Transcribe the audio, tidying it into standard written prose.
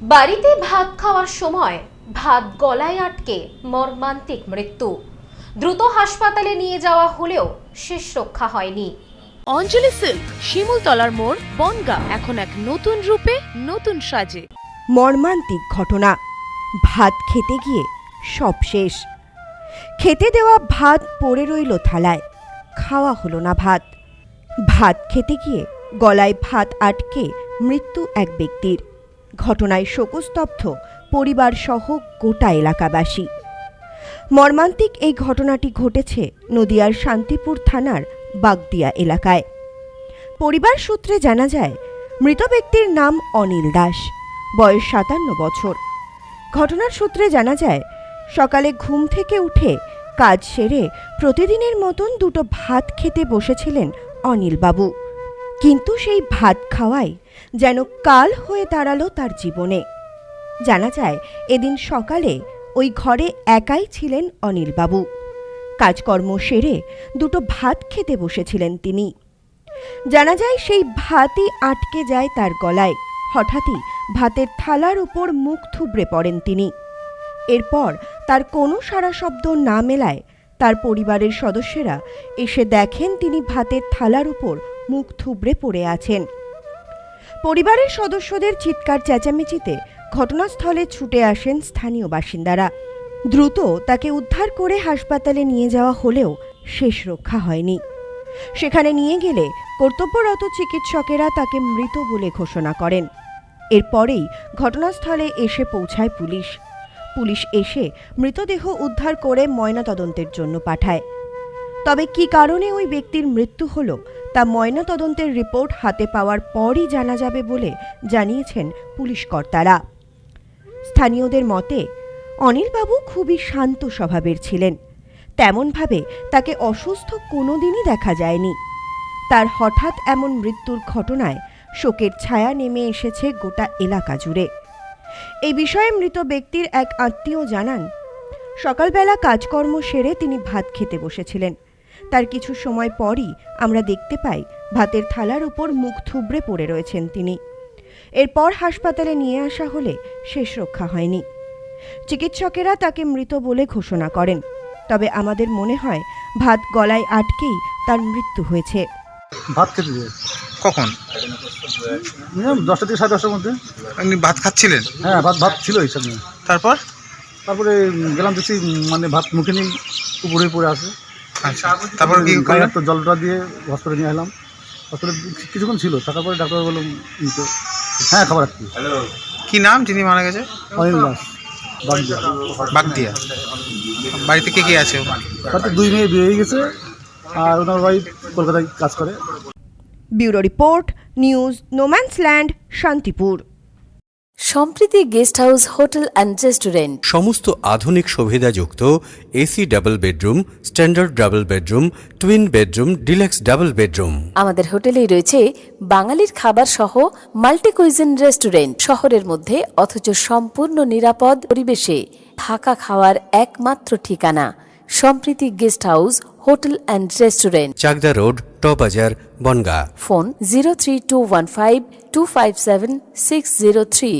বাড়িতে ভাত খাওয়ার সময় ভাত গলায় আটকে মর্মান্তিক মৃত্যু। দ্রুত হাসপাতালে নিয়ে যাওয়া হলেও শেষ রক্ষা হয়নি। অঞ্জলি সিল্ক, শিমুলতলার মোড়, বনগাঁ, এখন এক নতুন রূপে, নতুন সাজে। মর্মান্তিক ঘটনা। ভাত খেতে গিয়ে সব শেষ। খেতে দেওয়া ভাত পড়ে রইল থালায়, খাওয়া হলো না ভাত। ভাত খেতে গিয়ে গলায় ভাত আটকে মৃত্যু এক ব্যক্তির। ঘটনায় শোকস্তব্ধ পরিবার সহ গোটা এলাকাবাসী। মর্মান্তিক এই ঘটনাটি ঘটেছে নদিয়ার শান্তিপুর থানার বাগদিয়া এলাকায়। পরিবার সূত্রে জানা যায়, মৃত ব্যক্তির নাম অনিল দাস, বয়স 57 বছর। ঘটনার সূত্রে জানা যায়, সকালে ঘুম থেকে উঠে কাজ সেরে প্রতিদিনের মতন দুটো ভাত খেতে বসেছিলেন অনিলবাবু। কিন্তু সেই ভাত খাওয়াই যেন কাল হয়ে দাঁড়ালো তার জীবনে। জানা যায়, এদিন সকালে ওই ঘরে একাই ছিলেন অনিলবাবু। কাজকর্ম সেরে দুটো ভাত খেতে বসেছিলেন তিনি। জানা যায়, সেই ভাতই আটকে যায় তার গলায়। হঠাৎই ভাতের থালার উপর মুখ থুবড়ে পড়েন তিনি। এরপর তার কোনো সাড়া শব্দ না মেলায় তার পরিবারের সদস্যরা এসে দেখেন তিনি ভাতের থালার উপর মুখ থুবড়ে পড়ে আছেন। পরিবারের সদস্যদের চিৎকার চেঁচামেচিতে ঘটনাস্থলে ছুটে আসেন স্থানীয় বাসিন্দারা। দ্রুত তাকে উদ্ধার করে হাসপাতালে নিয়ে যাওয়া হলেও শেষ রক্ষা হয়নি। সেখানে নিয়ে গেলে কর্তব্যরত চিকিৎসকেরা তাকে মৃত বলে ঘোষণা করেন। এরপরেই ঘটনাস্থলে এসে পৌঁছায় পুলিশ। পুলিশ এসে মৃতদেহ উদ্ধার করে ময়নাতদন্তের জন্য পাঠায়। তবে কী কারণে ওই ব্যক্তির মৃত্যু হলো তা ময়নাতদন্তের রিপোর্ট হাতে পাওয়ার পরই জানা যাবে বলে জানিয়েছেন পুলিশ কর্তারা। স্থানীয়দের মতে, অনিলবাবু খুবই শান্ত স্বভাবের ছিলেন। তেমনভাবে তাকে অসুস্থ কোনোদিনই দেখা যায়নি। তার হঠাৎ এমন মৃত্যুর ঘটনায় শোকের ছায়া নেমে এসেছে গোটা এলাকা জুড়ে। এই বিষয়ে মৃত ব্যক্তির এক আত্মীয় জানান, সকালবেলা কাজকর্ম সেরে তিনি ভাত খেতে বসেছিলেন। তার কিছু সময় পরই আমরা দেখতে পাই ভাতের থালার উপর মুখ থুবড়ে পড়ে রয়েছেন তিনি। এরপর হাসপাতালে নিয়ে আসা হলে শেষ রক্ষা হয়নি। চিকিৎসকেরা তাকে মৃত বলে ঘোষণা করেন। তবে আমাদের মনে হয় ভাত গলায় আটকেই তার মৃত্যু হয়েছে। ভাত খেতে দিয়ে কখন? 10টা থেকে 10:30টার মধ্যে। আপনি ভাত খাচ্ছিলেন? হ্যাঁ, ভাত ছিল এই সামনে। তারপরে গেলাম, দেখছি মানে ভাত মুখে নেই, উপরে পড়ে আছে। আচ্ছা, তারপর কি গায়ে করলেন? তো জলটা দিয়ে হসপিটালে নিয়ে এলাম। হসপিটালে কিছুক্ষণ ছিল, থাকার পরে ডাক্তার বললো হ্যাঁ খাবার রাখছি। কি নাম যিনি মারা গেছে? অনিল দাস, বাগদিয়া। বাড়িতে কে কে আছে? তাতে 2 মেয়ে বিয়ে হয়ে গেছে, আর ওনার ওয়াইফ কলকাতায় কাজ করে। Bureau report, news no man's land, Shantipur. Sampriti guest house, hotel and restaurant. সমস্ত আধুনিক সুবিধাযুক্ত AC double bedroom, standard double bedroom, twin bedroom, deluxe double bedroom. আমাদের হোটেলেই রয়েছে বাঙালির খাবার সহ মাল্টি কুইজিন রেস্টুরেন্ট। শহরের মধ্যে অথচ সম্পূর্ণ নিরাপদ পরিবেশে থাকা খাওয়ার একমাত্র ঠিকানা Sampriti guest house, hotel and restaurant, Chakdah road, টবাজার, বনগাঁ। ফোন 03215257603।